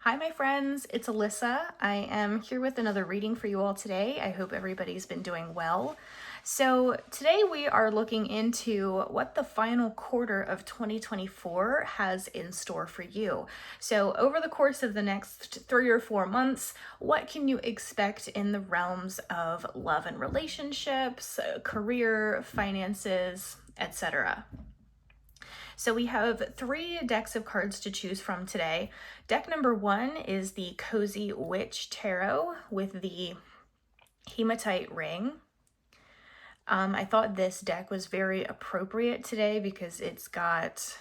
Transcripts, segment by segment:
Hi, my friends, it's Alyssa. I am here with another reading for you all today. I hope everybody's been doing well. So today we are looking into what the final quarter of 2024 has in store for you. So over the course of the next 3 or 4 months, what can you expect in the realms of love and relationships, career, finances, etc.? So we have 3 decks of cards to choose from today. Deck number 1 is the Cozy Witch Tarot with the Hematite Ring. I thought this deck was very appropriate today because it's got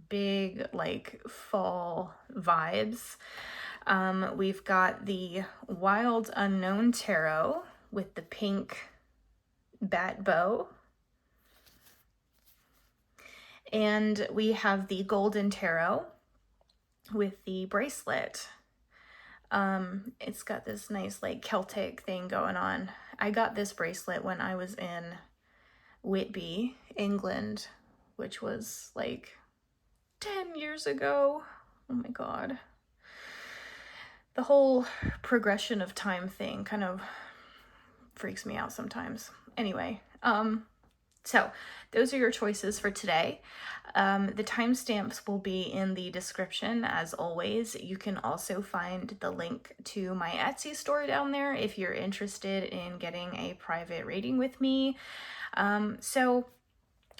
big like fall vibes. We've got the Wild Unknown Tarot with the pink bat bow. And we have the Golden Tarot with the bracelet. It's got this nice like Celtic thing going on. I got this bracelet when I was in Whitby, England, which was like 10 years ago. Oh my God. The whole progression of time thing kind of freaks me out sometimes. Anyway, so those are your choices for today. The timestamps will be in the description as always. You can also find the link to my Etsy store down there if you're interested in getting a private reading with me. So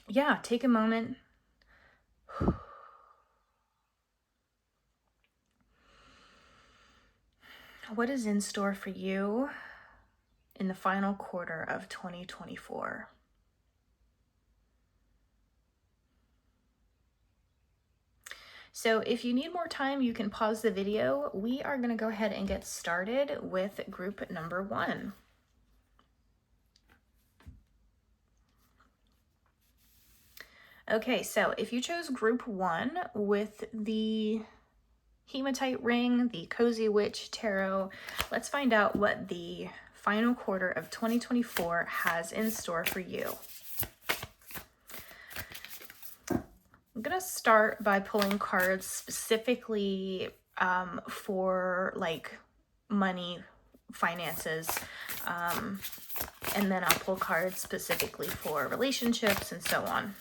yeah, take a moment. What is in store for you in the final quarter of 2024? So if you need more time, you can pause the video. We are going to go ahead and get started with group number 1. Okay, so if you chose group 1 with the Hematite Ring, the Cozy Witch Tarot, let's find out what the final quarter of 2024 has in store for you. I'm going to start by pulling cards specifically for like money, finances, and then I'll pull cards specifically for relationships and so on.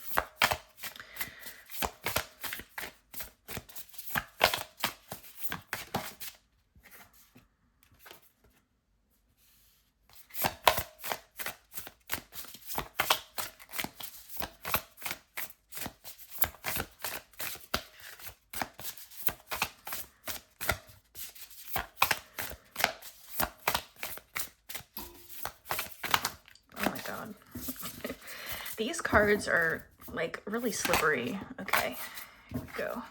These cards are like really slippery. Okay, here we go.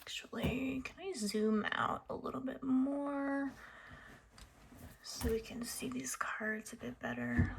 Actually, can I zoom out a little bit more so we can see these cards a bit better?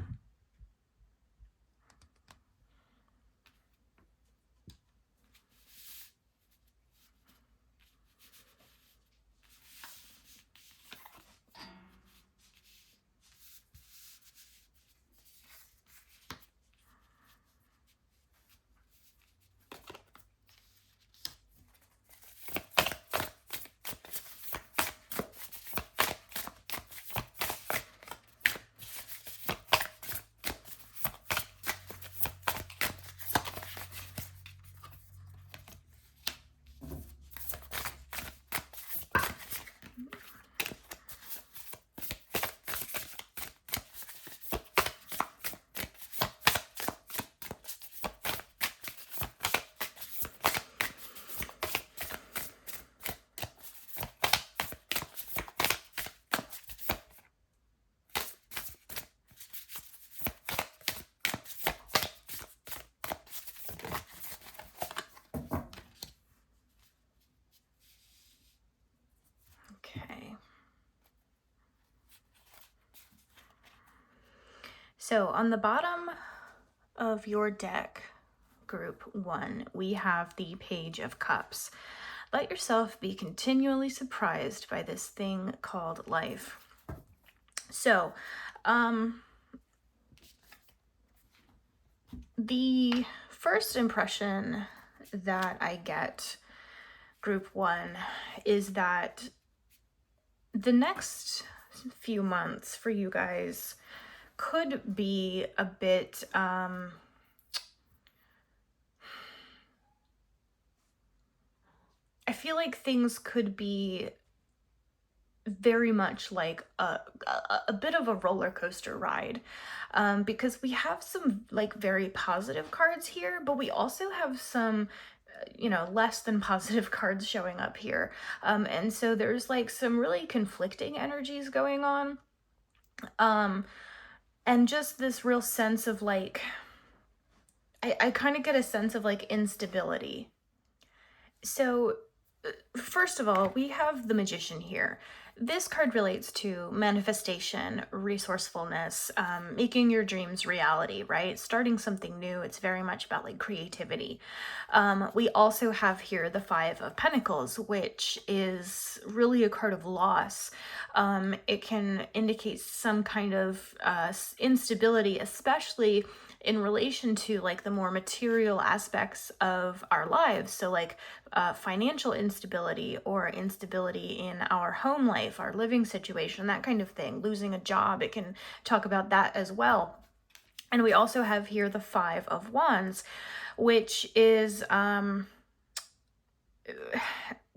So on the bottom of your deck, group 1, we have the Page of Cups. Let yourself be continually surprised by this thing called life. So, the first impression that I get, group 1, is that the next few months for you guys could be a bit, I feel like things could be very much like a bit of a roller coaster ride, because we have some like very positive cards here, but we also have some less than positive cards showing up here, and so there's like some really conflicting energies going on, and just this real sense of like I kind of get a sense of like instability. So first of all, we have the Magician here. This card relates to manifestation, resourcefulness, making your dreams reality, right? Starting something new. It's very much about like creativity. We also have here the Five of Pentacles, which is really a card of loss. It can indicate some kind of instability, especially in relation to like the more material aspects of our lives. So like financial instability or instability in our home life, our living situation, that kind of thing, losing a job. It can talk about that as well. And we also have here the Five of Wands, which is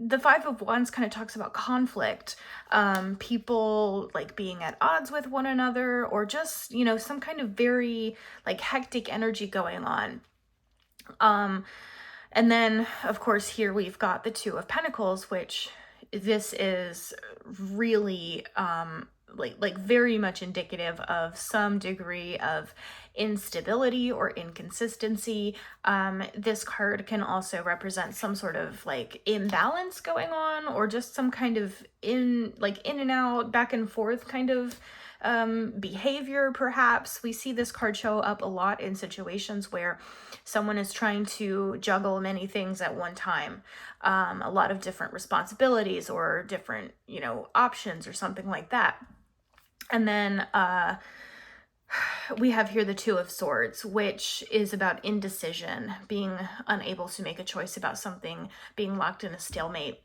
the Five of Wands kind of talks about conflict, people like being at odds with one another, or just, some kind of very like hectic energy going on. And then, of course, here we've got the Two of Pentacles, which this is really like very much indicative of some degree of instability or inconsistency. This card can also represent some sort of like imbalance going on, or just some kind of in and out, back and forth kind of behavior. Perhaps we see this card show up a lot in situations where someone is trying to juggle many things at one time, a lot of different responsibilities or different options or something like that. And then we have here the Two of Swords, which is about indecision, being unable to make a choice about something, being locked in a stalemate.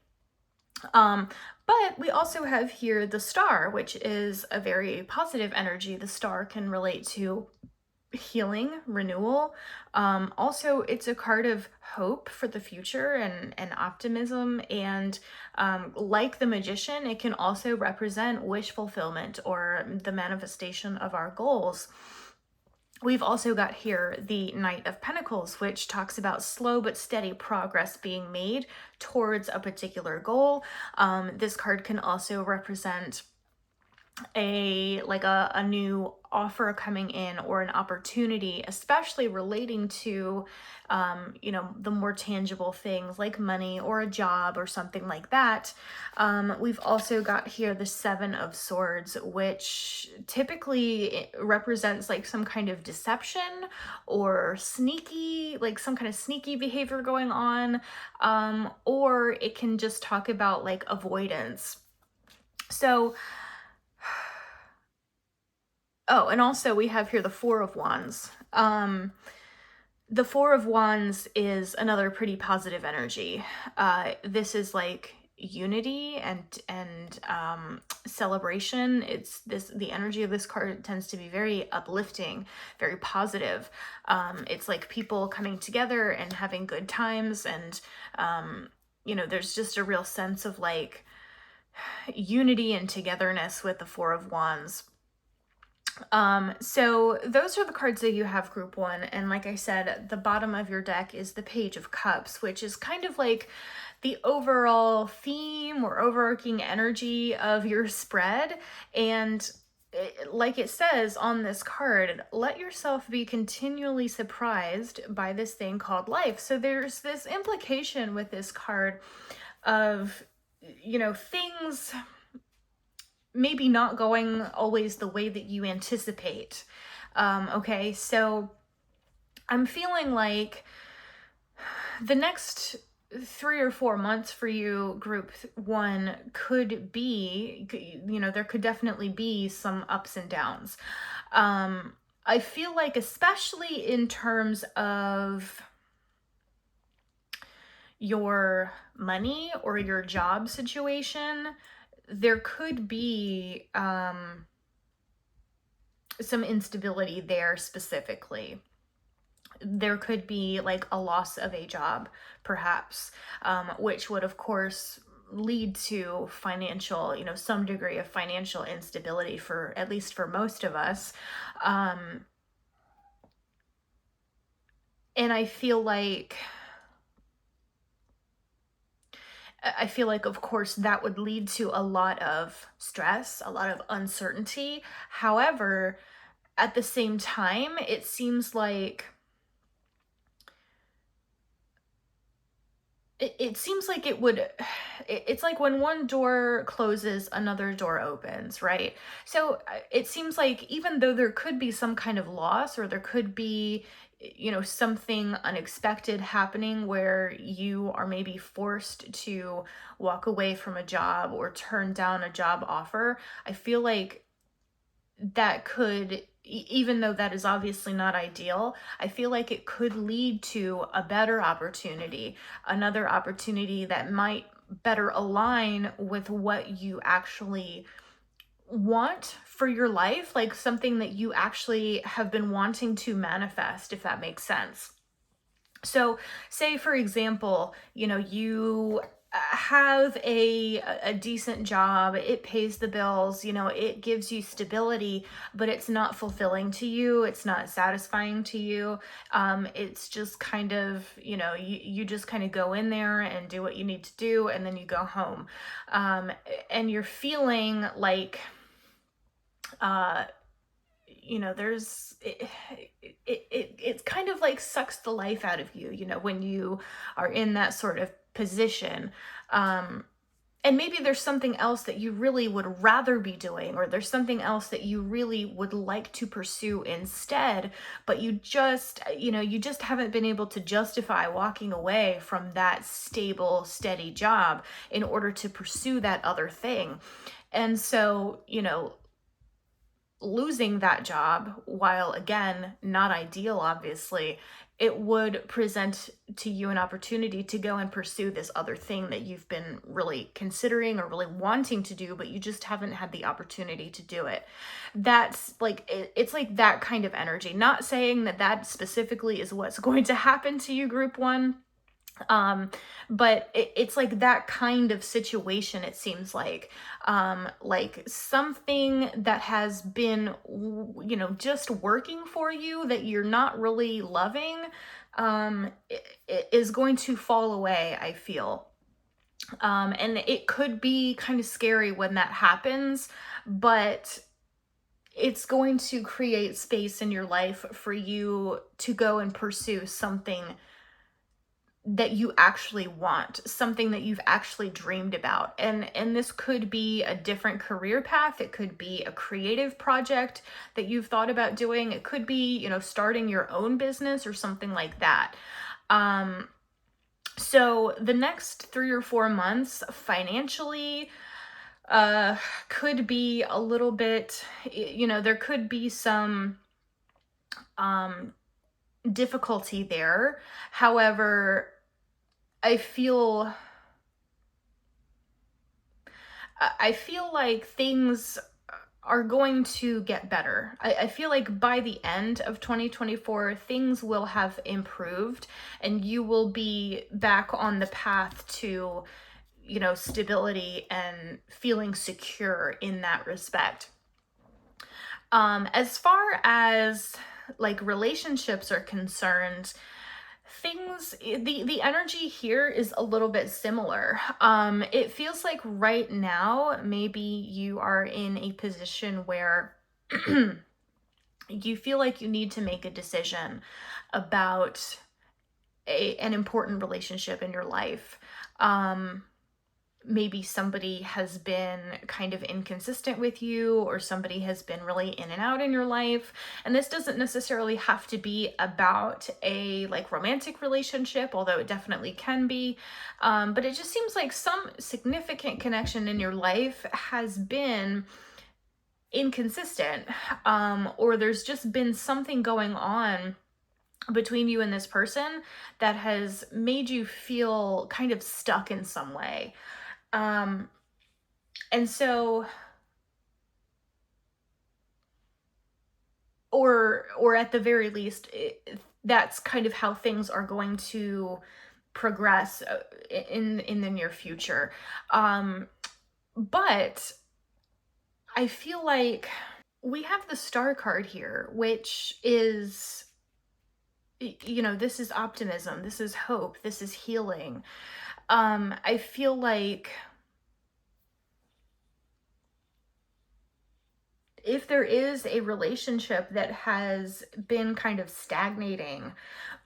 But we also have here the Star, which is a very positive energy. The Star can relate to healing, renewal. Also, it's a card of hope for the future and optimism. And like the Magician, it can also represent wish fulfillment or the manifestation of our goals. We've also got here the Knight of Pentacles, which talks about slow but steady progress being made towards a particular goal. This card can also represent a new offer coming in, or an opportunity, especially relating to the more tangible things like money or a job or something like that. We've also got here the Seven of Swords, which typically represents like some kind of deception or sneaky, like some kind of sneaky behavior going on, or it can just talk about like avoidance. So oh, and also we have here the Four of Wands. The Four of Wands is another pretty positive energy. This is like unity and celebration. The energy of this card tends to be very uplifting, very positive. It's like people coming together and having good times, and there's just a real sense of like unity and togetherness with the Four of Wands. So those are the cards that you have, group 1. And like I said, the bottom of your deck is the Page of Cups, which is kind of like the overall theme or overarching energy of your spread. And like it says on this card, let yourself be continually surprised by this thing called life. So there's this implication with this card of, things maybe not going always the way that you anticipate. Okay, so I'm feeling like the next 3 or 4 months for you, group one, could be, there could definitely be some ups and downs. I feel like, especially in terms of your money or your job situation, there could be some instability there specifically. There could be like a loss of a job, perhaps, which would, of course, lead to financial, some degree of financial instability for at least for most of us. And I feel like, of course, that would lead to a lot of stress, a lot of uncertainty. However, at the same time, it seems like it would, it's like when one door closes, another door opens, right? So it seems like even though there could be some kind of loss, or there could be, something unexpected happening where you are maybe forced to walk away from a job or turn down a job offer, I feel like that could, even though that is obviously not ideal, I feel like it could lead to a better opportunity, another opportunity that might better align with what you actually want for your life, like something that you actually have been wanting to manifest, if that makes sense. So, say for example, you have a decent job, it pays the bills, it gives you stability, but it's not fulfilling to you, it's not satisfying to you. It's just kind of, you just kind of go in there and do what you need to do, and then you go home. And you're feeling like, uh, there's it's kind of like sucks the life out of you, when you are in that sort of position. And maybe there's something else that you really would rather be doing, or there's something else that you really would like to pursue instead, but you just haven't been able to justify walking away from that stable, steady job in order to pursue that other thing. And so, losing that job, while again not ideal, obviously, it would present to you an opportunity to go and pursue this other thing that you've been really considering or really wanting to do, but you just haven't had the opportunity to do it. That's like, it's like that kind of energy. Not saying that that specifically is what's going to happen to you, group one. But it's like that kind of situation, it seems like something that has been, just working for you, that you're not really loving, is going to fall away, I feel. And it could be kind of scary when that happens, but it's going to create space in your life for you to go and pursue something that you actually want, something that you've actually dreamed about. And this could be a different career path, it could be a creative project that you've thought about doing, it could be, starting your own business or something like that. So the next 3 or 4 months financially could be a little bit, there could be some difficulty there. However, I feel like things are going to get better. I feel like by the end of 2024, things will have improved, and you will be back on the path to, stability and feeling secure in that respect. As far as like relationships are concerned, the energy here is a little bit similar. It feels like right now maybe you are in a position where you feel like you need to make a decision about an important relationship in your life. maybe somebody has been kind of inconsistent with you, or somebody has been really in and out in your life. And this doesn't necessarily have to be about a like romantic relationship, although it definitely can be. But it just seems like some significant connection in your life has been inconsistent, or there's just been something going on between you and this person that has made you feel kind of stuck in some way. And so, or at the very least, that's kind of how things are going to progress in the near future. But I feel like we have the Star card here, which is, you know, this is optimism, this is hope, this is healing. I feel like if there is a relationship that has been kind of stagnating,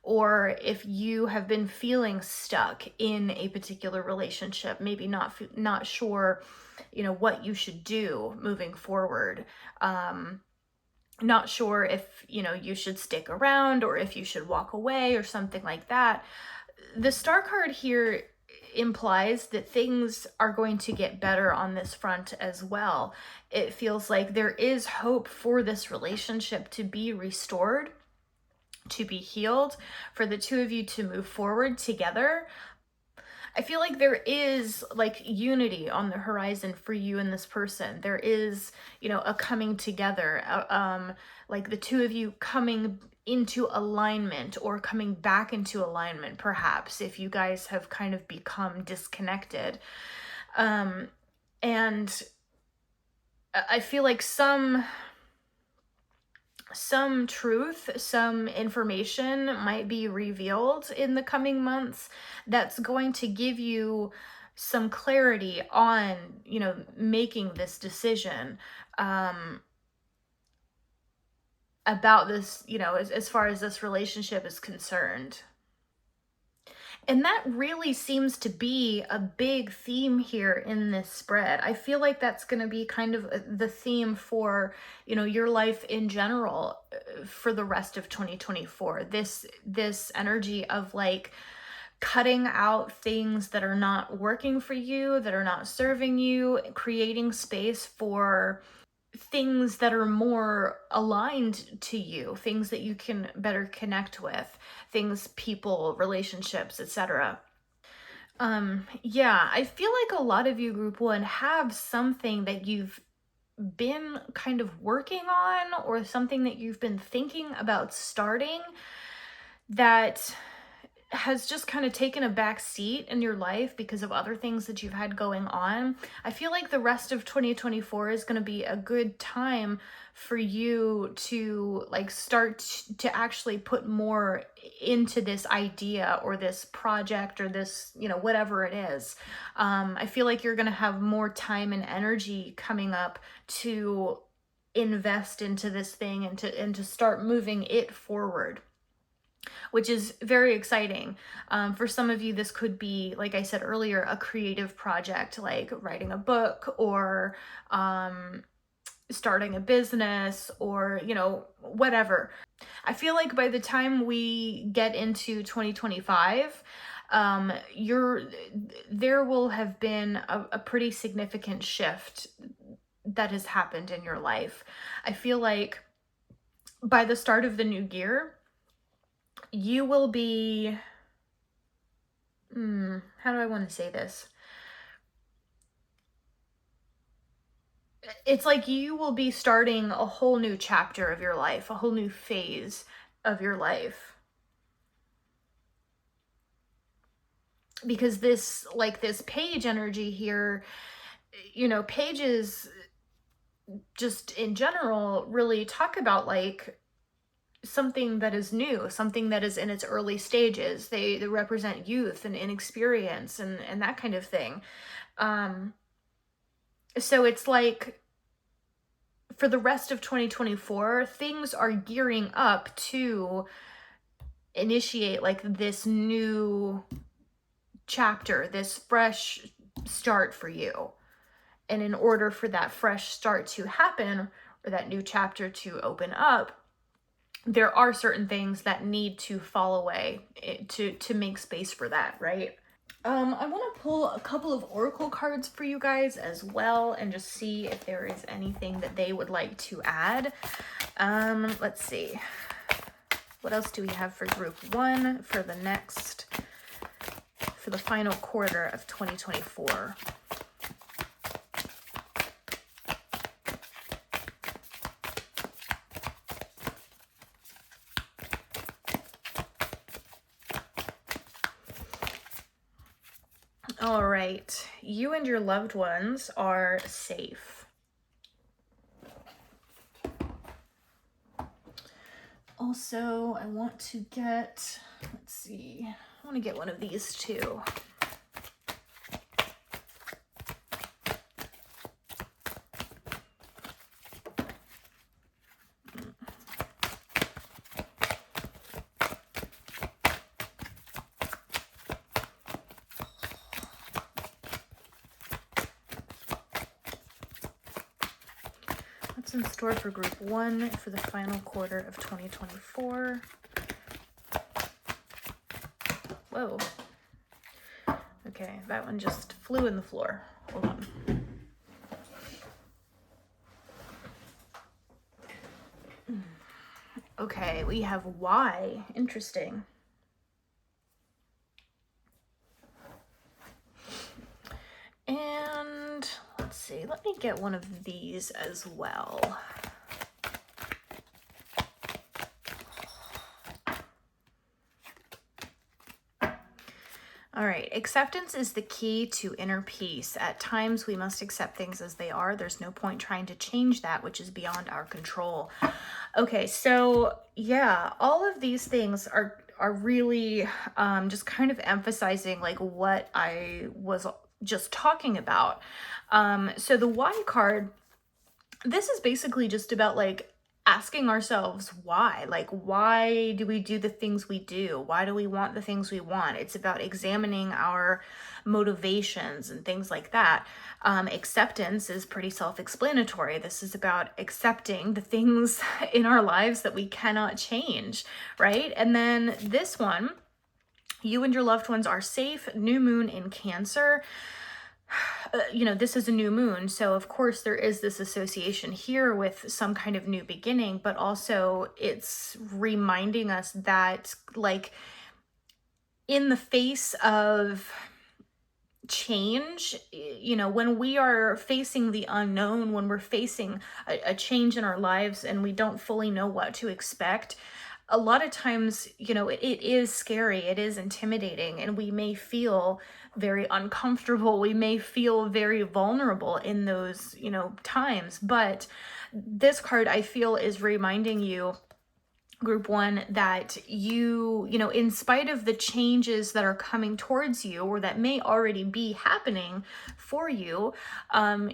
or if you have been feeling stuck in a particular relationship, maybe not sure, you know, what you should do moving forward, not sure if, you know, you should stick around or if you should walk away or something like that, the Star card here implies that things are going to get better on this front as well. It feels like there is hope for this relationship to be restored, to be healed, for the two of you to move forward together. I feel like there is like unity on the horizon for you and this person. There is, you know, a coming together, like the two of you coming into alignment, or coming back into alignment, perhaps, if you guys have kind of become disconnected. And I feel like some truth, some information might be revealed in the coming months that's going to give you some clarity on, you know, making this decision about this, you know, as far as this relationship is concerned. And that really seems to be a big theme here in this spread. I feel like that's going to be kind of the theme for, you know, your life in general for the rest of 2024. This energy of like cutting out things that are not working for you, that are not serving you, creating space for things that are more aligned to you, things that you can better connect with, things, people, relationships, etc. Yeah, I feel like a lot of you, group one, have something that you've been kind of working on, or something that you've been thinking about starting that has just kind of taken a back seat in your life because of other things that you've had going on. I feel like the rest of 2024 is going to be a good time for you to like start to actually put more into this idea or this project or this, you know, whatever it is. I feel like you're going to have more time and energy coming up to invest into this thing and to start moving it forward, which is very exciting. For some of you, this could be, like I said earlier, a creative project, like writing a book, or starting a business, or, you know, whatever. I feel like by the time we get into 2025, there will have been a pretty significant shift that has happened in your life. I feel like by the start of the new year, you will be, how do I want to say this? It's like you will be starting a whole new chapter of your life, a whole new phase of your life. Because this, like this page energy here, you know, pages just in general really talk about like something that is new, something that is in its early stages. They represent youth and inexperience and that kind of thing. So it's like for the rest of 2024, things are gearing up to initiate like this new chapter, this fresh start for you. And in order for that fresh start to happen, or that new chapter to open up, there are certain things that need to fall away to make space for that, right? I want to pull a couple of oracle cards for you guys as well and just see if there is anything that they would like to add. Let's see. What else do we have for group 1 for the final quarter of 2024? All right, you and your loved ones are safe. Also, I want to get, let's see, I want to get one of these too. What's in store for group 1 for the final quarter of 2024? Whoa. Okay, that one just flew in the floor. Hold on. Okay, we have Y. Interesting. And let's see, let me get one of these as well. All right, acceptance is the key to inner peace. At times, we must accept things as they are. There's no point trying to change that which is beyond our control. Okay, so yeah, all of these things are really just kind of emphasizing like what I was just talking about. So the Y card, this is basically just about like asking ourselves why. Like, why do we do the things we do? Why do we want the things we want? It's about examining our motivations and things like that. Acceptance is pretty self-explanatory. This is about accepting the things in our lives that we cannot change, right? And then this one, you and your loved ones are safe. New moon in Cancer. This is a new moon, so of course there is this association here with some kind of new beginning, but also it's reminding us that, like, in the face of change, when we are facing the unknown, when we're facing a change in our lives and we don't fully know what to expect, a lot of times, it is scary, it is intimidating, and we may feel very uncomfortable. We may feel very vulnerable in those, times. But this card, I feel, is reminding you, group 1, that you, in spite of the changes that are coming towards you or that may already be happening for you,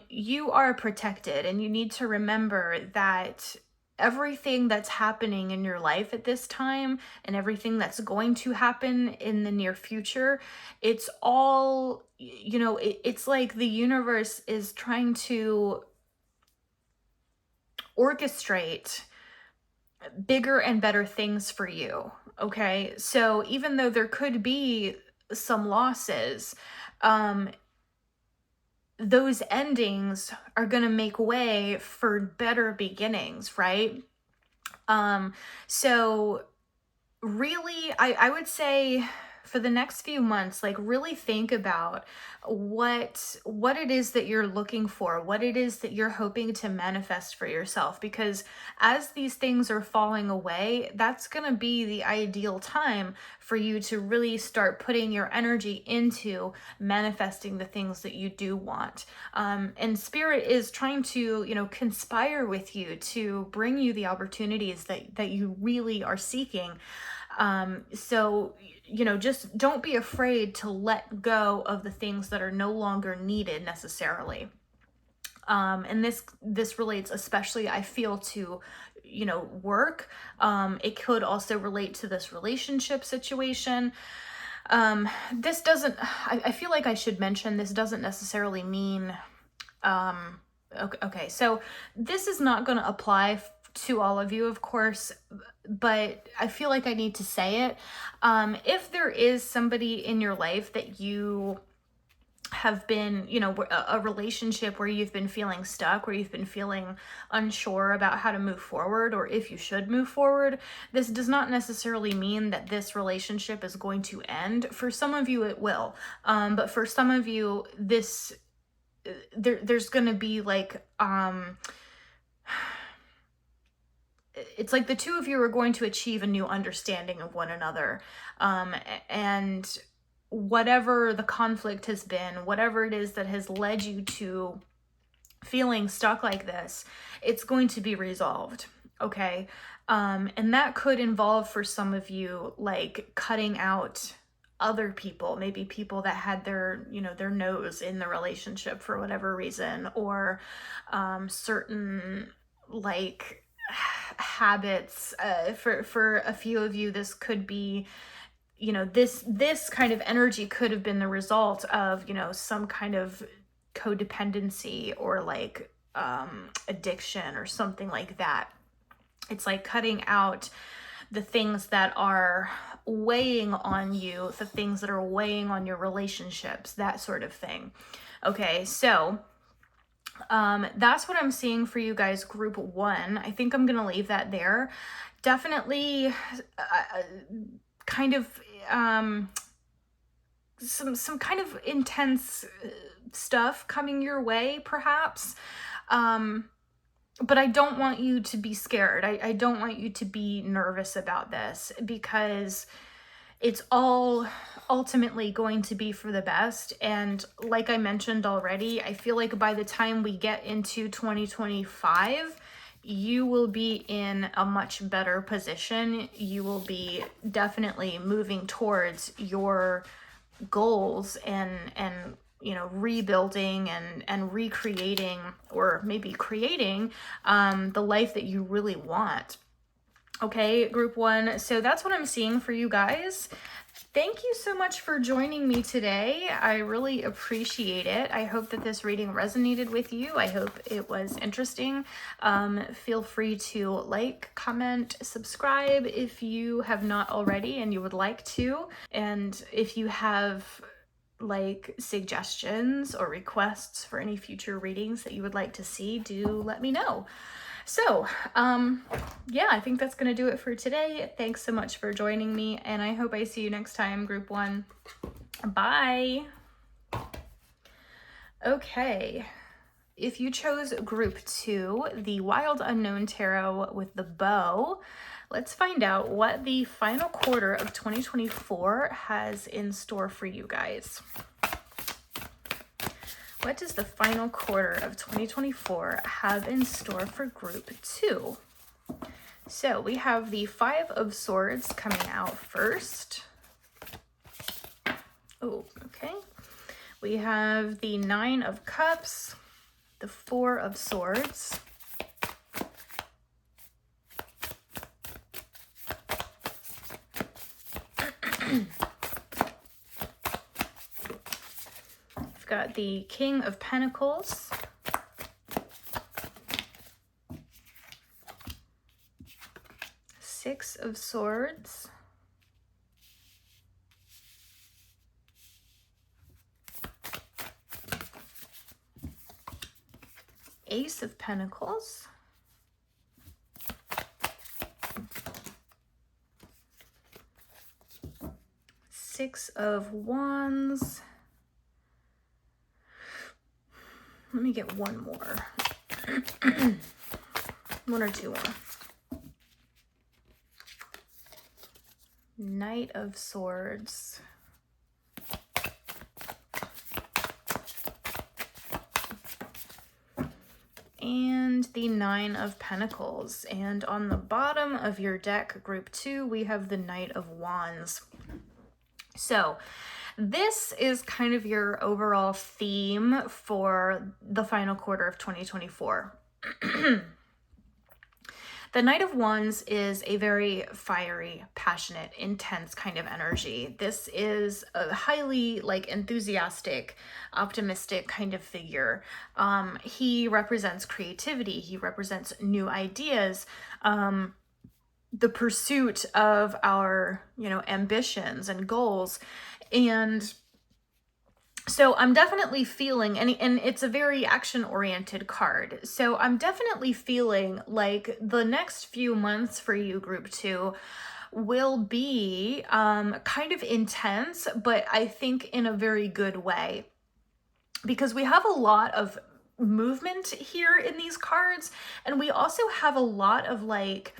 you are protected. And you need to remember that everything that's happening in your life at this time and everything that's going to happen in the near future, it's all, it's like the universe is trying to orchestrate bigger and better things for you. Okay, so even though there could be some losses, those endings are going to make way for better beginnings, right? So really, I would say for the next few months, like, really think about what it is that you're looking for, what it is that you're hoping to manifest for yourself, because as these things are falling away, that's going to be the ideal time for you to really start putting your energy into manifesting the things that you do want. And Spirit is trying to, conspire with you to bring you the opportunities that you really are seeking. So, just don't be afraid to let go of the things that are no longer needed necessarily. And this relates especially, I feel, to, work. It could also relate to this relationship situation. This doesn't, I feel like I should mention, this doesn't necessarily mean, okay, so this is not going to apply to all of you, of course, but I feel like I need to say it. If there is somebody in your life that you have been, a relationship where you've been feeling stuck, where you've been feeling unsure about how to move forward, or if you should move forward, this does not necessarily mean that this relationship is going to end. For some of you, it will. But for some of you, there's going to be like, it's like the two of you are going to achieve a new understanding of one another. And whatever the conflict has been, whatever it is that has led you to feeling stuck like this, it's going to be resolved. Okay. And that could involve for some of you, like cutting out other people, maybe people that had their nose in the relationship for whatever reason, or certain like habits. For a few of you, this could be, this kind of energy could have been the result of, some kind of codependency or like addiction or something like that. It's like cutting out the things that are weighing on you, the things that are weighing on your relationships, that sort of thing. Okay, so that's what I'm seeing for you guys, group 1. I think I'm gonna leave that there. Definitely kind of some kind of intense stuff coming your way, perhaps. But I don't want you to be scared. I don't want you to be nervous about this, because it's all ultimately going to be for the best. And like I mentioned already, I feel like by the time we get into 2025, you will be in a much better position. You will be definitely moving towards your goals and rebuilding and recreating, or maybe creating the life that you really want. Okay, group 1. So that's what I'm seeing for you guys. Thank you so much for joining me today. I really appreciate it. I hope that this reading resonated with you. I hope it was interesting. Feel free to like, comment, subscribe if you have not already and you would like to. And if you have like suggestions or requests for any future readings that you would like to see, do let me know. So, yeah, I think that's going to do it for today. Thanks so much for joining me, and I hope I see you next time, group 1. Bye. Okay. If you chose group 2, the Wild Unknown Tarot with the bow, let's find out what the final quarter of 2024 has in store for you guys. What does the final quarter of 2024 have in store for group 2? So we have the 5 of Swords coming out first. Oh, okay. We have the 9 of Cups, the 4 of Swords, we've got the King of Pentacles, Six of Swords, Ace of Pentacles, Six of Wands. Let me get one more. One or two more. Knight of Swords. And the 9 of Pentacles. And on the bottom of your deck, group 2, we have the Knight of Wands. So this is kind of your overall theme for the final quarter of 2024. The Knight of Wands is a very fiery, passionate, intense kind of energy. This is a highly like enthusiastic, optimistic kind of figure. He represents creativity. He represents new ideas. The pursuit of our, ambitions and goals. And so I'm definitely feeling, and it's a very action-oriented card. So I'm definitely feeling like the next few months for you, Group 2, will be kind of intense, but I think in a very good way. Because we have a lot of movement here in these cards, and we also have a lot of like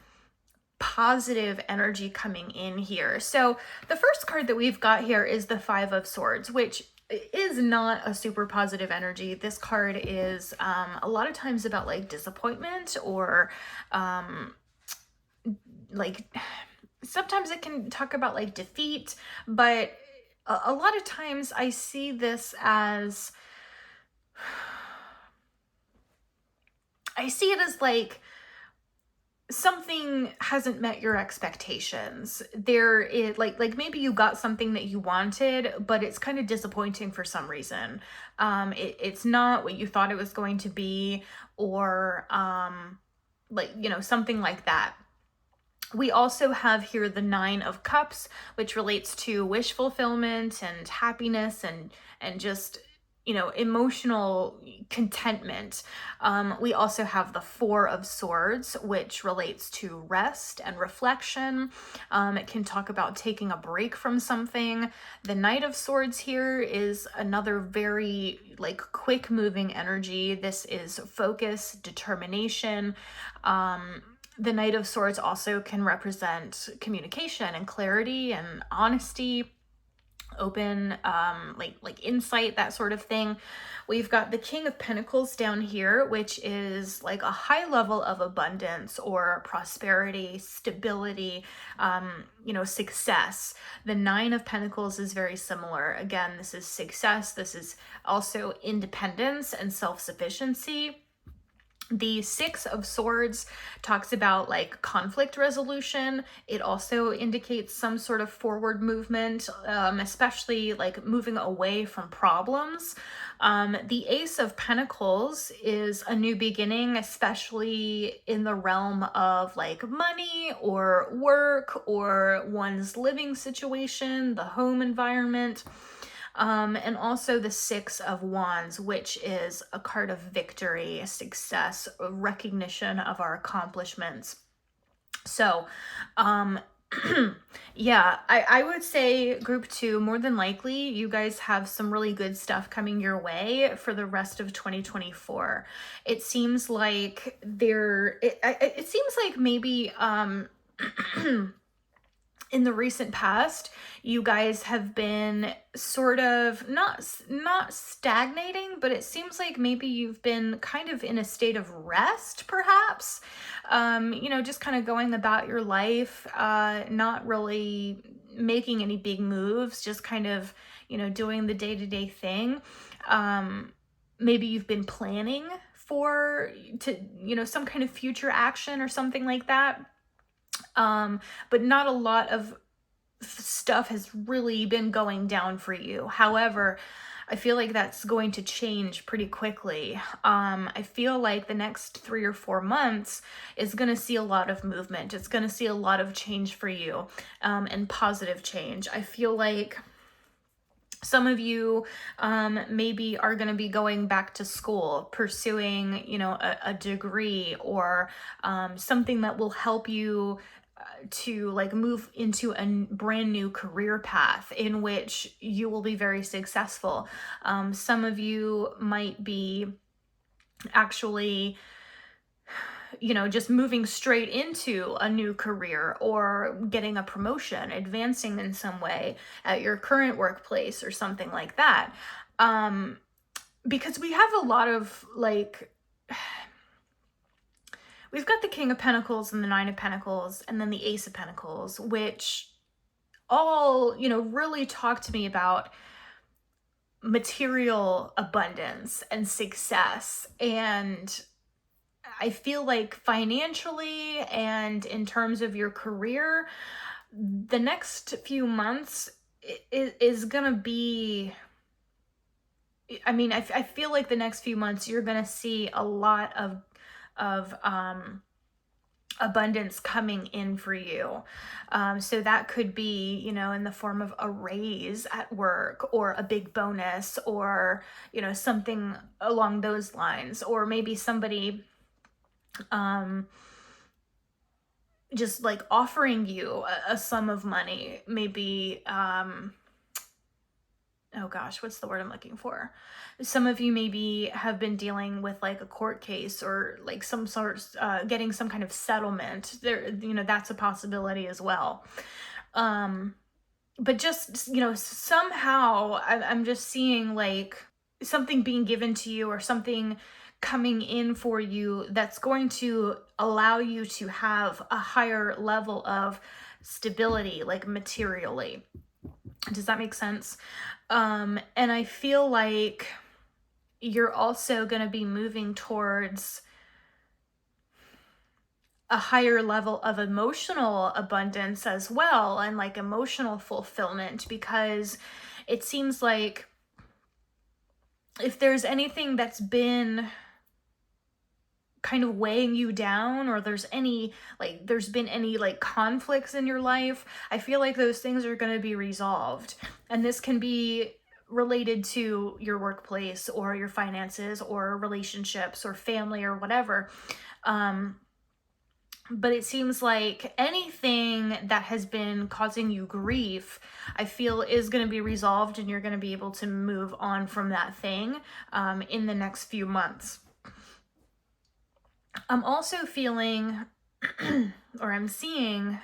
positive energy coming in here. So the first card that we've got here is the Five of Swords, which is not a super positive energy. This card is a lot of times about like disappointment or like sometimes it can talk about like defeat, but a lot of times I see this as like something hasn't met your expectations. There is like maybe you got something that you wanted, but it's kind of disappointing for some reason. It's not what you thought it was going to be, or like, something like that. We also have here the Nine of Cups, which relates to wish fulfillment and happiness and just, emotional contentment. We also have the Four of Swords, which relates to rest and reflection. It can talk about taking a break from something. The Knight of Swords here is another very like quick moving energy. This is focus, determination. The Knight of Swords also can represent communication and clarity and honesty, open like insight, that sort of thing. We've got the King of Pentacles down here, which is like a high level of abundance or prosperity, stability, success. The Nine of Pentacles is very similar. Again, this is success. This is also independence and self-sufficiency. The Six of Swords talks about like conflict resolution. It also indicates some sort of forward movement, especially like moving away from problems. The Ace of Pentacles is a new beginning, especially in the realm of like money or work or one's living situation, the home environment. And also the Six of Wands, which is a card of victory, success, recognition of our accomplishments. So, yeah, I would say Group 2, more than likely, you guys have some really good stuff coming your way for the rest of 2024. It seems like it seems like maybe, in the recent past, you guys have been sort of not stagnating, but it seems like maybe you've been kind of in a state of rest, perhaps. Just kind of going about your life, not really making any big moves, just kind of, doing the day-to-day thing. Maybe you've been planning to some kind of future action or something like that. But not a lot of stuff has really been going down for you. However, I feel like that's going to change pretty quickly. I feel like the next 3 or 4 months is going to see a lot of movement. It's going to see a lot of change for you, and positive change. I feel like some of you maybe are going to be going back to school, pursuing, a degree or something that will help you to like move into a brand new career path in which you will be very successful. Some of you might be actually just moving straight into a new career or getting a promotion, advancing in some way at your current workplace or something like that. Because we have a lot of like, we've got the King of Pentacles and the Nine of Pentacles and then the Ace of Pentacles, which all, really talk to me about material abundance and success. And I feel like financially and in terms of your career, the next few months is gonna be, I mean, I feel like the next few months you're gonna see a lot of abundance coming in for you. So that could be, you know, in the form of a raise at work or a big bonus or, you know, something along those lines, or maybe somebody just like offering you a sum of money, maybe oh gosh, what's the word I'm looking for? Some of you maybe have been dealing with like a court case or like some sort getting some kind of settlement there, you know, that's a possibility as well. But just, you know, somehow I'm just seeing like something being given to you or something coming in for you that's going to allow you to have a higher level of stability, like materially. Does that make sense? And I feel like you're also going to be moving towards a higher level of emotional abundance as well, and like emotional fulfillment, because it seems like if there's anything that's been kind of weighing you down, or there's been any like conflicts in your life, I feel like those things are going to be resolved. And this can be related to your workplace or your finances or relationships or family or whatever. But it seems like anything that has been causing you grief, I feel is going to be resolved, and you're going to be able to move on from that thing in the next few months. I'm also feeling, or I'm seeing,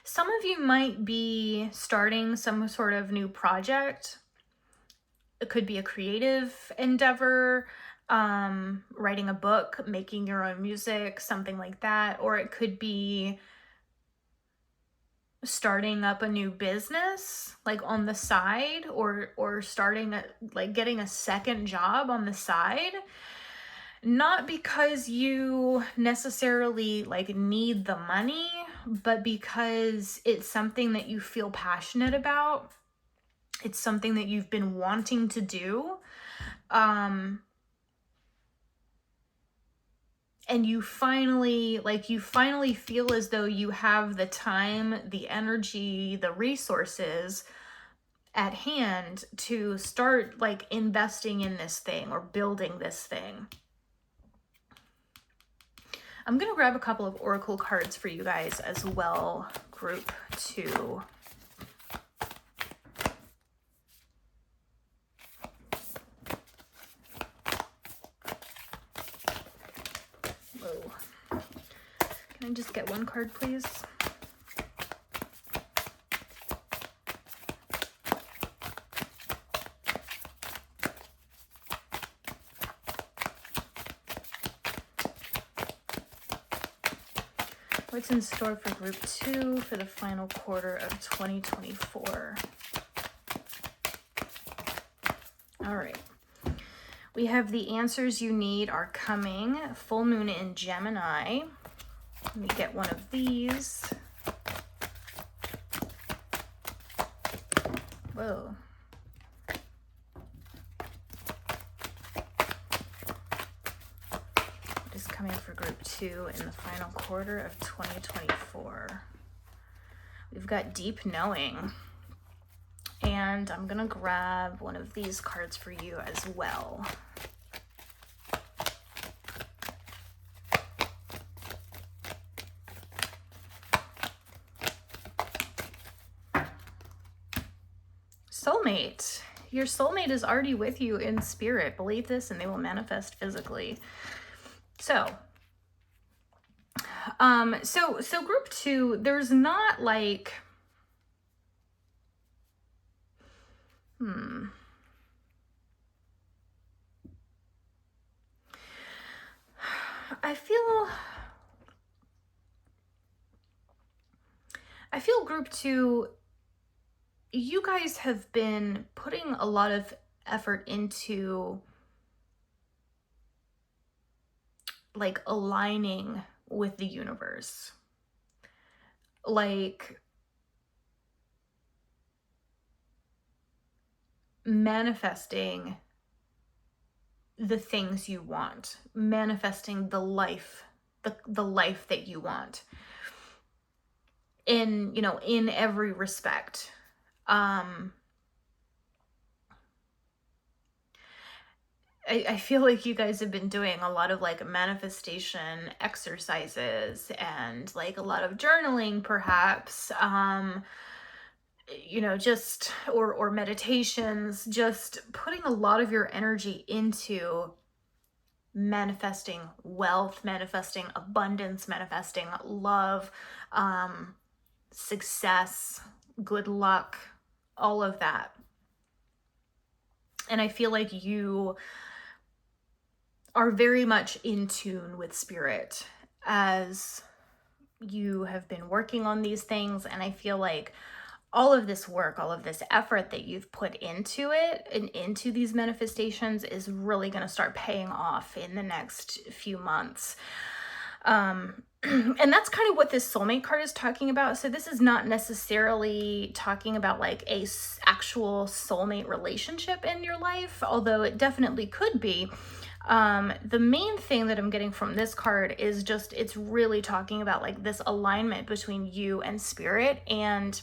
some of you might be starting some sort of new project. It could be a creative endeavor, writing a book, making your own music, something like that. Or it could be starting up a new business, like on the side, or starting like getting a second job on the side. Not because you necessarily like need the money, but because it's something that you feel passionate about. It's something that you've been wanting to do. And you finally feel as though you have the time, the energy, the resources at hand to start like investing in this thing or building this thing. I'm going to grab a couple of oracle cards for you guys as well, group 2. Whoa. Can I just get one card, please? What's in store for group 2 for the final quarter of 2024? All right. We have the answers you need are coming. Full moon in Gemini. Let me get one of these. Whoa. What is coming for group 2 in the final quarter of 2024? We've got deep knowing. And I'm going to grab one of these cards for you as well. Soulmate. Your soulmate is already with you in spirit. Believe this and they will manifest physically. So group 2, there's not like I feel group 2, you guys have been putting a lot of effort into like aligning with the universe, like manifesting the things you want, manifesting the life, the life that you want in, in every respect. I feel like you guys have been doing a lot of like manifestation exercises and like a lot of journaling, perhaps, just, or meditations, just putting a lot of your energy into manifesting wealth, manifesting abundance, manifesting love, success, good luck, all of that. And I feel like you are very much in tune with spirit as you have been working on these things. And I feel like all of this work, all of this effort that you've put into it and into these manifestations is really going to start paying off in the next few months. And that's kind of what this soulmate card is talking about. So this is not necessarily talking about like a actual soulmate relationship in your life, although it definitely could be. The main thing that I'm getting from this card is just, it's really talking about like this alignment between you and spirit, and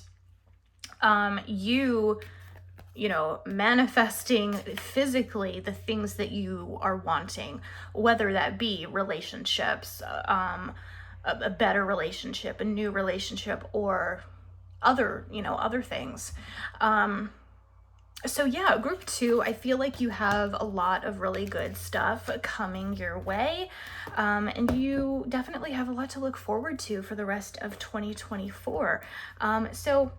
manifesting physically the things that you are wanting, whether that be relationships, a better relationship, a new relationship, or other things. So yeah, group 2, I feel like you have a lot of really good stuff coming your way. And you definitely have a lot to look forward to for the rest of 2024. So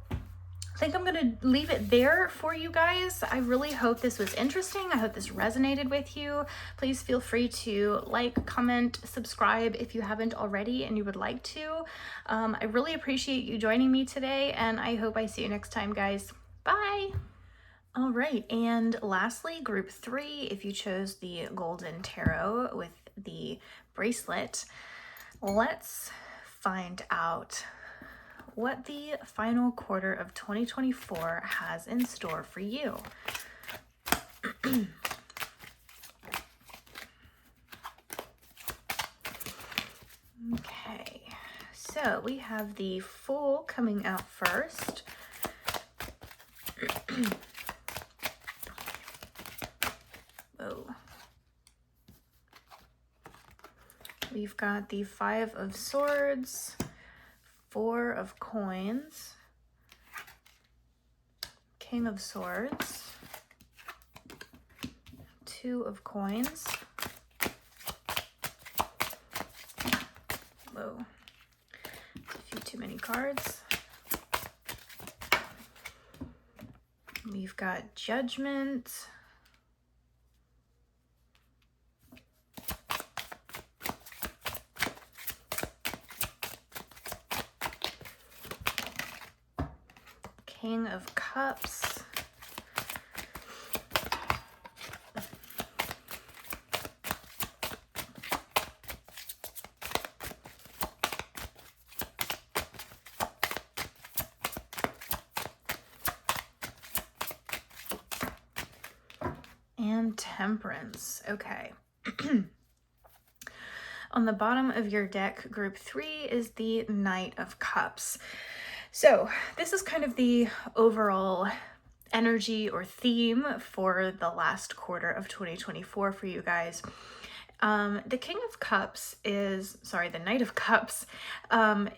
I think I'm going to leave it there for you guys. I really hope this was interesting. I hope this resonated with you. Please feel free to like, comment, subscribe if you haven't already and you would like to. I really appreciate you joining me today, and I hope I see you next time, guys. Bye. All right, and lastly, group 3, if you chose the Golden Tarot with the bracelet, let's find out what the final quarter of 2024 has in store for you. Okay, so we have the Fool coming out first. Whoa. We've got the 5 of Swords, 4 of Coins, King of Swords, 2 of Coins. Whoa, a few too many cards. We've got Judgment, King of Cups, and Temperance. Okay. On the bottom of your deck, group 3, is the Knight of Cups. So this is kind of the overall energy or theme for the last quarter of 2024 for you guys. The Knight of Cups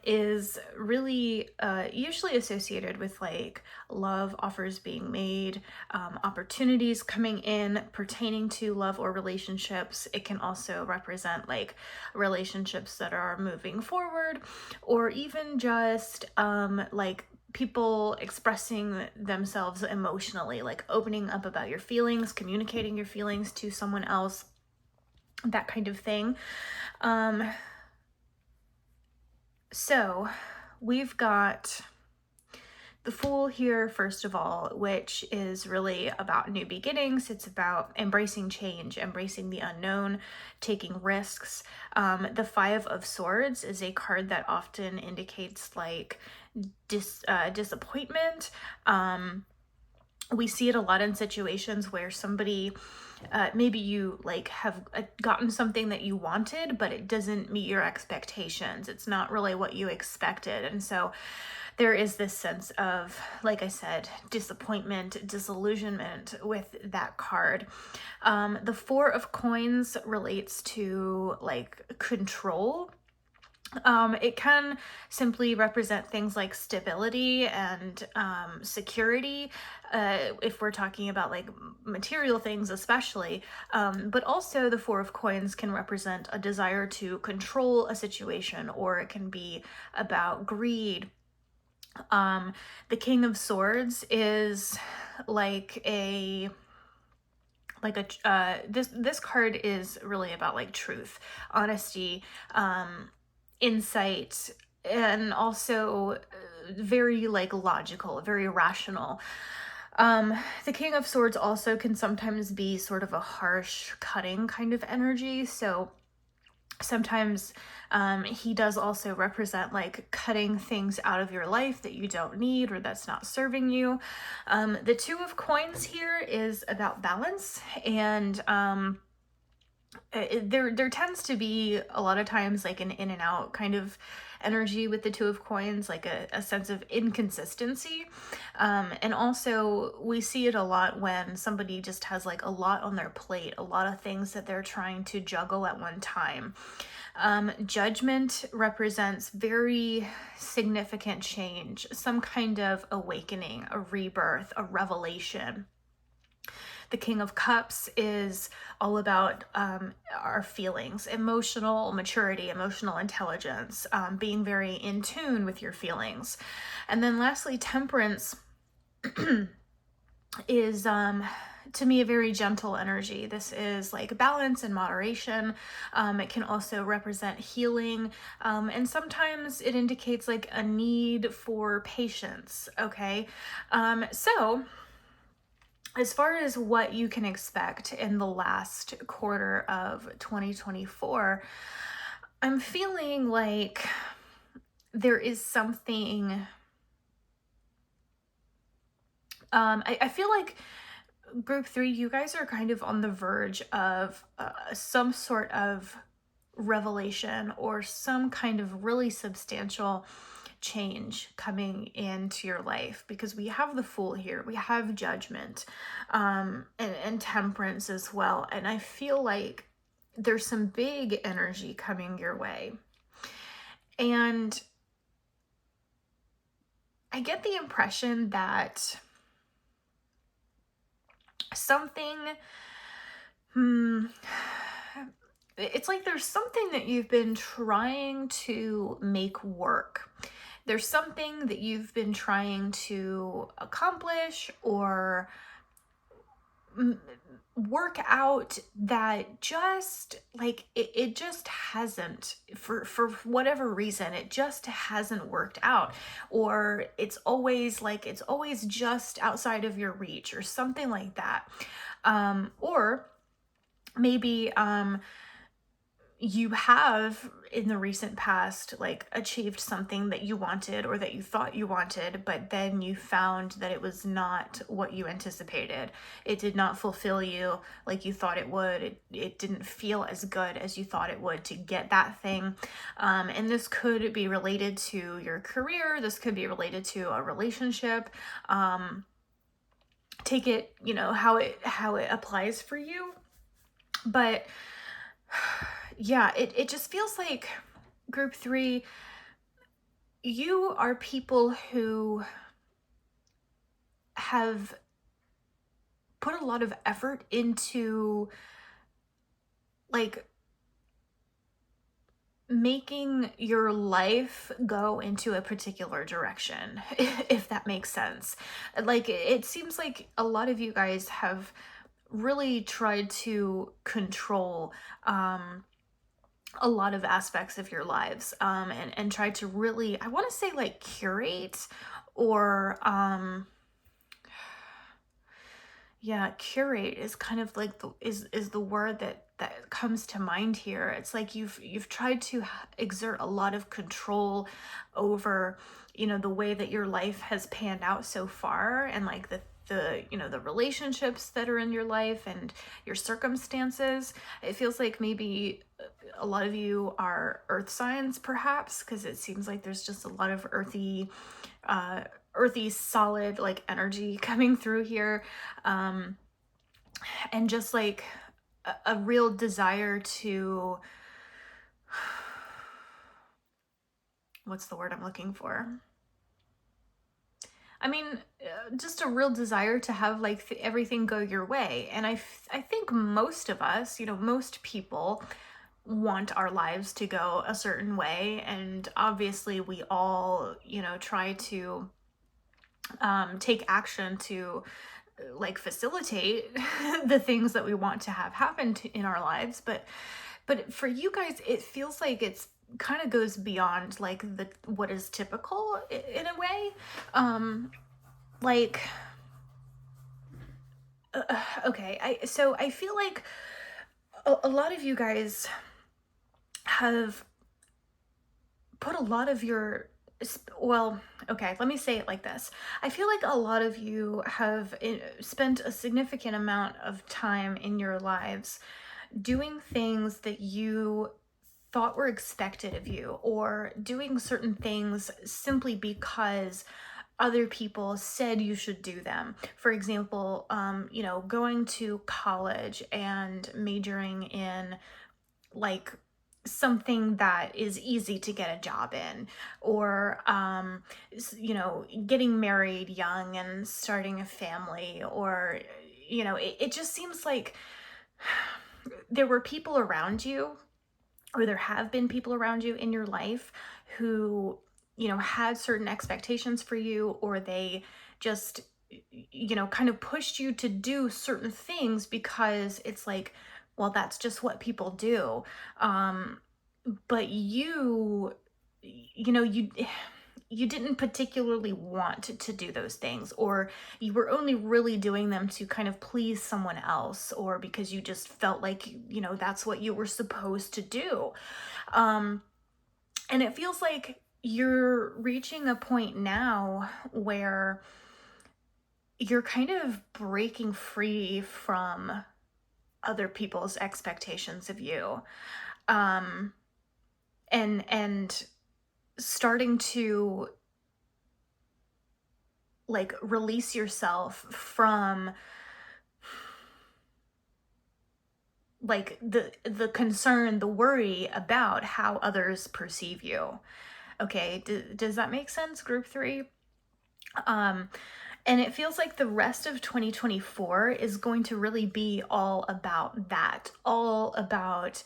is really usually associated with like love offers being made, opportunities coming in pertaining to love or relationships. It can also represent like relationships that are moving forward, or even just like people expressing themselves emotionally, like opening up about your feelings, communicating your feelings to someone else, that kind of thing. So we've got the Fool here, first of all, which is really about new beginnings. It's about embracing change, embracing the unknown, taking risks. The Five of Swords is a card that often indicates like disappointment. We see it a lot in situations where somebody, maybe you like have gotten something that you wanted, but it doesn't meet your expectations. It's not really what you expected. And so there is this sense of, like I said, disappointment, disillusionment with that card. The Four of Coins relates to like control. It can simply represent things like stability and security, if we're talking about like material things especially, but also the Four of Coins can represent a desire to control a situation, or it can be about greed. The King of Swords is like this card is really about like truth, honesty, insight, and also very like logical, very rational. The King of Swords also can sometimes be sort of a harsh, cutting kind of energy. So sometimes he does also represent like cutting things out of your life that you don't need or that's not serving you. The Two of Coins here is about balance, and there tends to be a lot of times like an in and out kind of energy with the Two of Coins, like a sense of inconsistency. And also we see it a lot when somebody just has like a lot on their plate, a lot of things that they're trying to juggle at one time. Judgment represents very significant change, some kind of awakening, a rebirth, a revelation. The King of Cups is all about our feelings, emotional maturity, emotional intelligence, being very in tune with your feelings. And then lastly, Temperance is to me a very gentle energy. This is like balance and moderation. It can also represent healing, and sometimes it indicates like a need for patience. Okay, so as far as what you can expect in the last quarter of 2024, I'm feeling like there is something. I feel like group 3, you guys are kind of on the verge of some sort of revelation or some kind of really substantial change coming into your life, because we have the Fool here, we have Judgment, and Temperance as well. And I feel like there's some big energy coming your way. And I get the impression that something, it's like there's something that you've been trying to make work. There's something that you've been trying to accomplish or work out that just like it just hasn't, for whatever reason, it just hasn't worked out, or it's always just outside of your reach or something like that. Or maybe you have in the recent past like achieved something that you wanted or that you thought you wanted, but then you found that it was not what you anticipated. It did not fulfill you like you thought it would. It didn't feel as good as you thought it would to get that thing. And this could be related to your career. This could be related to a relationship. Take it, how it applies for you. But yeah, it just feels like group 3, you are people who have put a lot of effort into like making your life go into a particular direction, if that makes sense. Like it seems like a lot of you guys have really tried to control a lot of aspects of your lives, and try to really, I want to say like curate or yeah, curate is kind of like is the word that comes to mind here. It's like you've tried to exert a lot of control over, the way that your life has panned out so far, and like the relationships that are in your life and your circumstances. It feels like maybe a lot of you are earth signs, perhaps, because it seems like there's just a lot of earthy solid like energy coming through here, and just like a real desire to, what's the word I'm looking for? I mean, just a real desire to have like everything go your way. And I think most of us, most people want our lives to go a certain way. And obviously we all, try to take action to like facilitate the things that we want to have happen in our lives. But for you guys, it feels like it's kind of goes beyond like the what is typical in a way. Like okay, I feel like a lot of you guys have put a lot of your, well, okay, let me say it like this. I feel like a lot of you have spent a significant amount of time in your lives doing things that you thought were expected of you, or doing certain things simply because other people said you should do them. For example, going to college and majoring in like something that is easy to get a job in, or getting married young and starting a family, or it just seems like there were people around you, or there have been people around you in your life who had certain expectations for you, or they just kind of pushed you to do certain things because it's like, well, that's just what people do. But you didn't particularly want to do those things, or you were only really doing them to kind of please someone else, or because you just felt like that's what you were supposed to do. And it feels like you're reaching a point now where you're kind of breaking free from other people's expectations of you, and starting to like release yourself from like the concern, the worry about how others perceive you. Okay, does that make sense, group 3? And it feels like the rest of 2024 is going to really be all about that, all about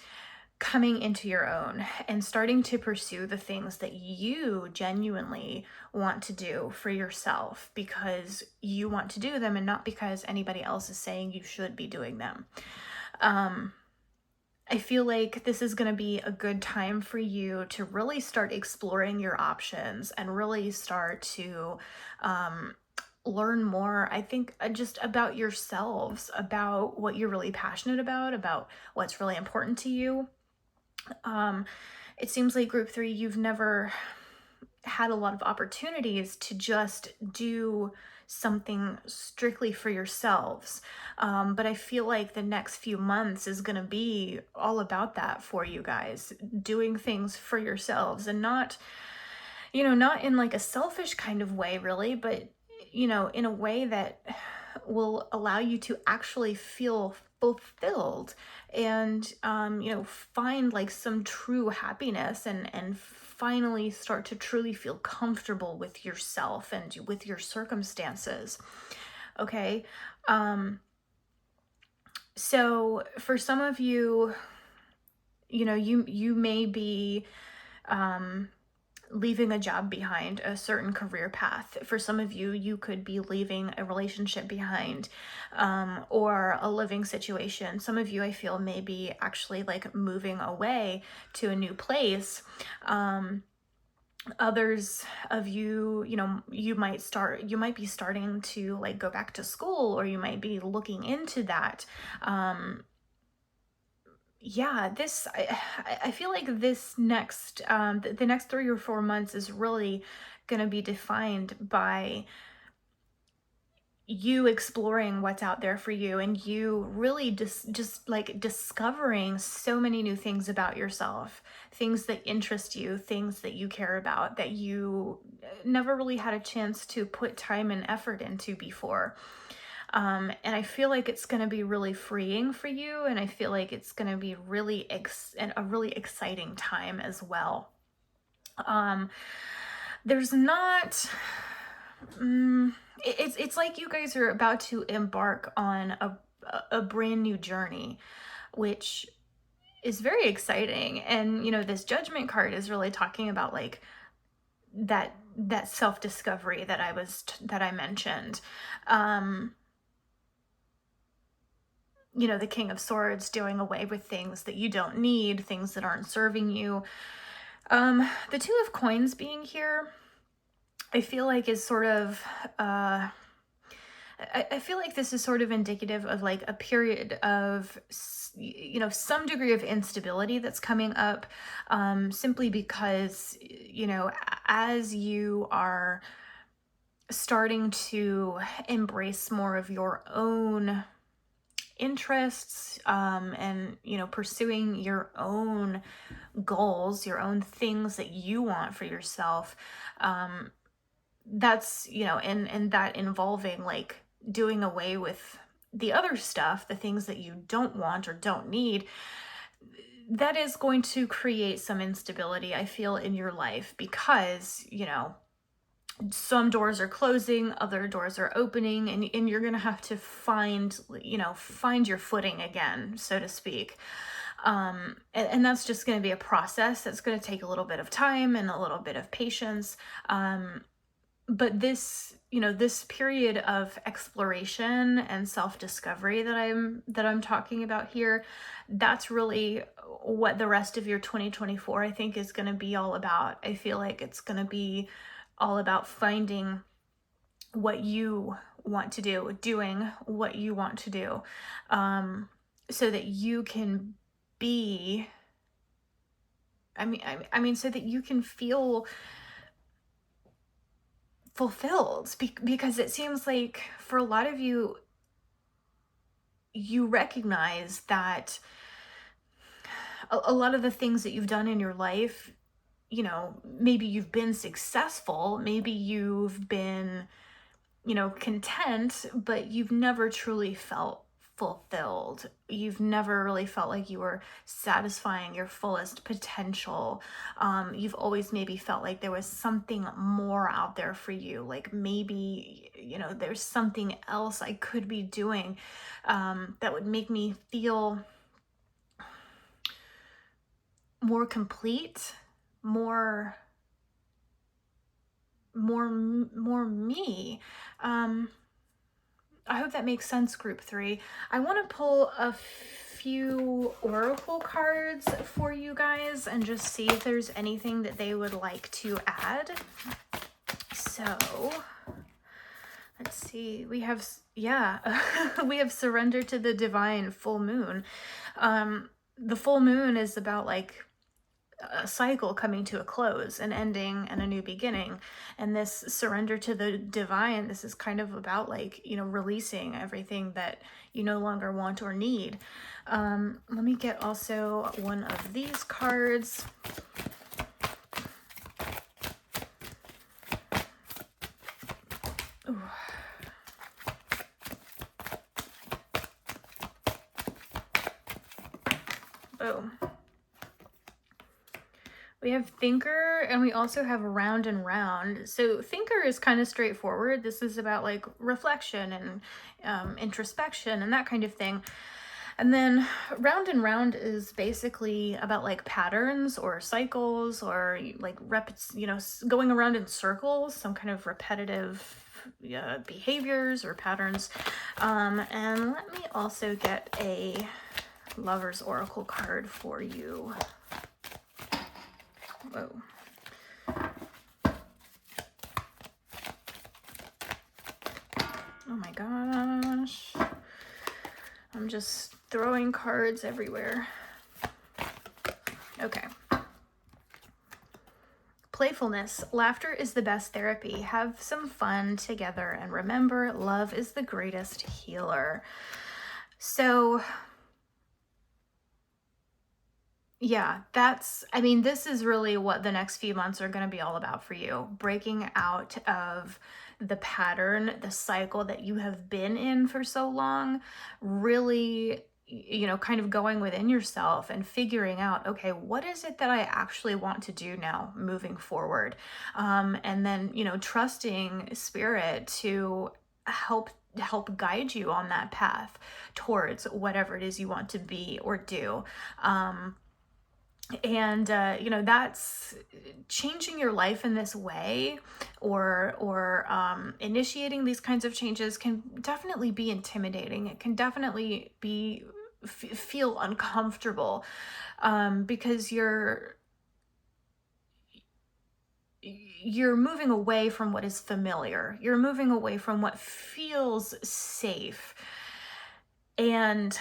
coming into your own and starting to pursue the things that you genuinely want to do for yourself, because you want to do them and not because anybody else is saying you should be doing them. I feel like this is going to be a good time for you to really start exploring your options and really start to learn more, I think, just about yourselves, about what you're really passionate about what's really important to you. It seems like group 3, you've never had a lot of opportunities to just do something strictly for yourselves. But I feel like the next few months is going to be all about that for you guys, doing things for yourselves, and not in like a selfish kind of way, really, but in a way that will allow you to actually feel fulfilled and find like some true happiness, and finally start to truly feel comfortable with yourself and with your circumstances. Okay. So for some of you, you may be leaving a job behind, a certain career path. For some of you, you could be leaving a relationship behind, or a living situation. Some of you, I feel, may be actually like moving away to a new place, Others of you, you might be starting to like go back to school, or you might be looking into that. Yeah, I feel like this next, the next 3 or 4 months is really going to be defined by you exploring what's out there for you, and you really just like discovering so many new things about yourself, things that interest you, things that you care about, that you never really had a chance to put time and effort into before. And I feel like it's going to be really freeing for you, and I feel like it's going to be really a really exciting time as well. There's not it's like you guys are about to embark on a brand new journey, which is very exciting. And this Judgment card is really talking about like that self-discovery that I mentioned. The King of Swords, doing away with things that you don't need, things that aren't serving you. The Two of Coins being here, I feel like is sort of, I feel like this is sort of indicative of like a period of, some degree of instability that's coming up, simply because, as you are starting to embrace more of your own interests, and pursuing your own goals, your own things that you want for yourself, that's and that involving like doing away with the other stuff, the things that you don't want or don't need, that is going to create some instability, I feel, in your life, because some doors are closing, other doors are opening, and you're gonna have to find your footing again, so to speak. And that's just going to be a process that's going to take a little bit of time and a little bit of patience. But this period of exploration and self-discovery that I'm talking about here, that's really what the rest of your 2024, I think, is going to be all about. I feel like it's going to be all about finding what you want to do, doing what you want to do, so that you can be, so that you can feel fulfilled, because it seems like for a lot of you, you recognize that a lot of the things that you've done in your life, maybe you've been successful, maybe you've been, content, but you've never truly felt fulfilled. You've never really felt like you were satisfying your fullest potential. You've always maybe felt like there was something more out there for you. Like maybe, there's something else I could be doing, that would make me feel more complete, more me. I hope that makes sense, group 3. I want to pull a few oracle cards for you guys and just see if there's anything that they would like to add. So let's see. We have, we have Surrender to the Divine Full Moon. The full moon is about like a cycle coming to a close, an ending and a new beginning. And this surrender to the divine, this is kind of about like, releasing everything that you no longer want or need. Let me get also one of these cards. Ooh. Boom. We have Thinker, and we also have Round and Round. So Thinker is kind of straightforward. This is about like reflection and introspection and that kind of thing. And then Round and Round is basically about like patterns or cycles, or like going around in circles, some kind of repetitive behaviors or patterns. And let me also get a Lover's Oracle card for you. Whoa. Oh my gosh. I'm just throwing cards everywhere. Okay. Playfulness. Laughter is the best therapy. Have some fun together and remember, love is the greatest healer. So yeah, this is really what the next few months are going to be all about for you. Breaking out of the pattern, the cycle that you have been in for so long, really, kind of going within yourself and figuring out, okay, what is it that I actually want to do now moving forward? And then, trusting spirit to help guide you on that path towards whatever it is you want to be or do. And that's changing your life in this way, or initiating these kinds of changes can definitely be intimidating. It can definitely be feel uncomfortable, because you're moving away from what is familiar. You're moving away from what feels safe, and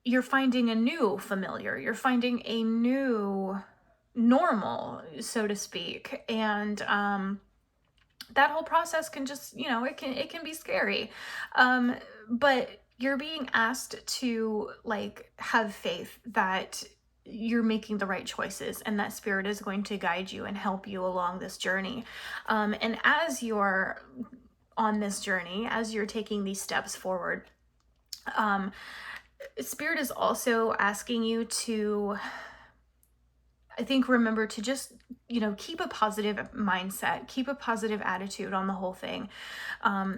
you're finding a new familiar. You're finding a new normal, so to speak. And that whole process can just, it can be scary. But you're being asked to have faith that you're making the right choices and that spirit is going to guide you and help you along this journey. And as you're on this journey, as you're taking these steps forward, spirit is also asking you to, I think, remember to just, keep a positive mindset, keep a positive attitude on the whole thing,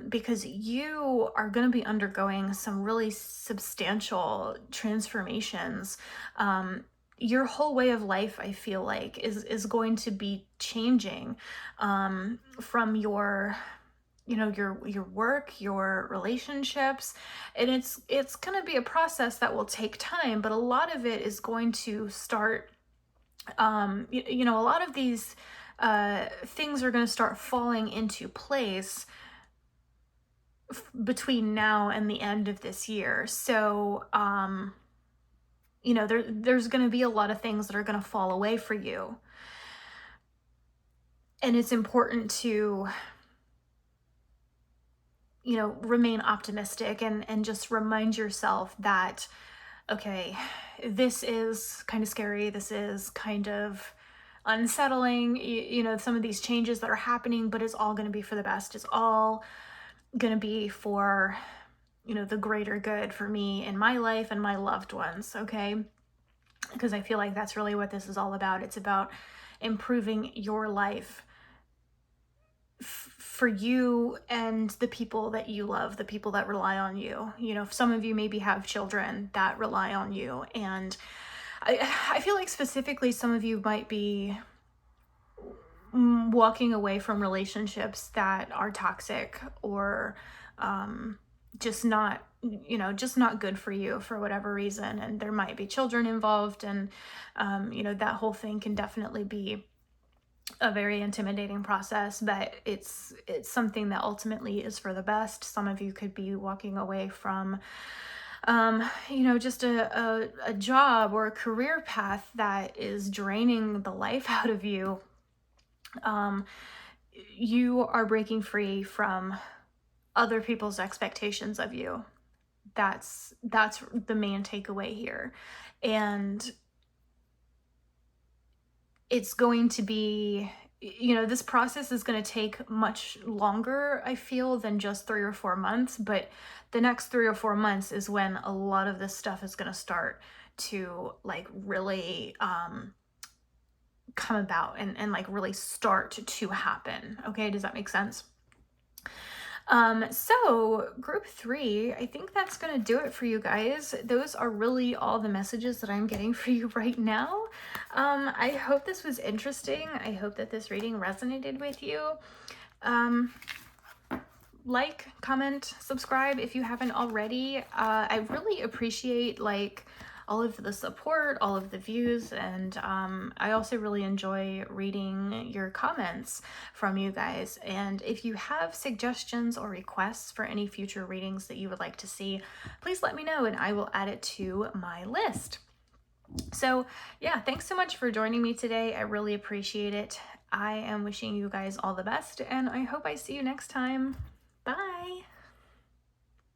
because you are going to be undergoing some really substantial transformations. Your whole way of life, I feel like, is going to be changing, from your your work, your relationships, and it's going to be a process that will take time, but a lot of it is going to start, a lot of these things are going to start falling into place between now and the end of this year. So, there's going to be a lot of things that are going to fall away for you. And it's important to, remain optimistic and just remind yourself that, okay, this is kind of scary. This is kind of unsettling, some of these changes that are happening, but it's all going to be for the best. It's all going to be for, the greater good for me and my life and my loved ones. Okay. Because I feel like that's really what this is all about. It's about improving your life for you and the people that you love, the people that rely on you. Some of you maybe have children that rely on you. And I feel like specifically some of you might be walking away from relationships that are toxic or just not good for you for whatever reason. And there might be children involved, and that whole thing can definitely be a very intimidating process, but it's something that ultimately is for the best. Some of you could be walking away from just a job or a career path that is draining the life out of you. You are breaking free from other people's expectations of you. That's the main takeaway here. And it's going to be, this process is going to take much longer, I feel, than just 3 or 4 months. But the next 3 or 4 months is when a lot of this stuff is going to start to really come about and really start to happen. Okay, does that make sense? So group 3, I think that's going to do it for you guys. Those are really all the messages that I'm getting for you right now. I hope this was interesting. I hope that this reading resonated with you. Like, comment, subscribe if you haven't already. I really appreciate all of the support, all of the views, and I also really enjoy reading your comments from you guys. And if you have suggestions or requests for any future readings that you would like to see, please let me know and I will add it to my list. So yeah, thanks so much for joining me today. I really appreciate it. I am wishing you guys all the best, and I hope I see you next time. Bye.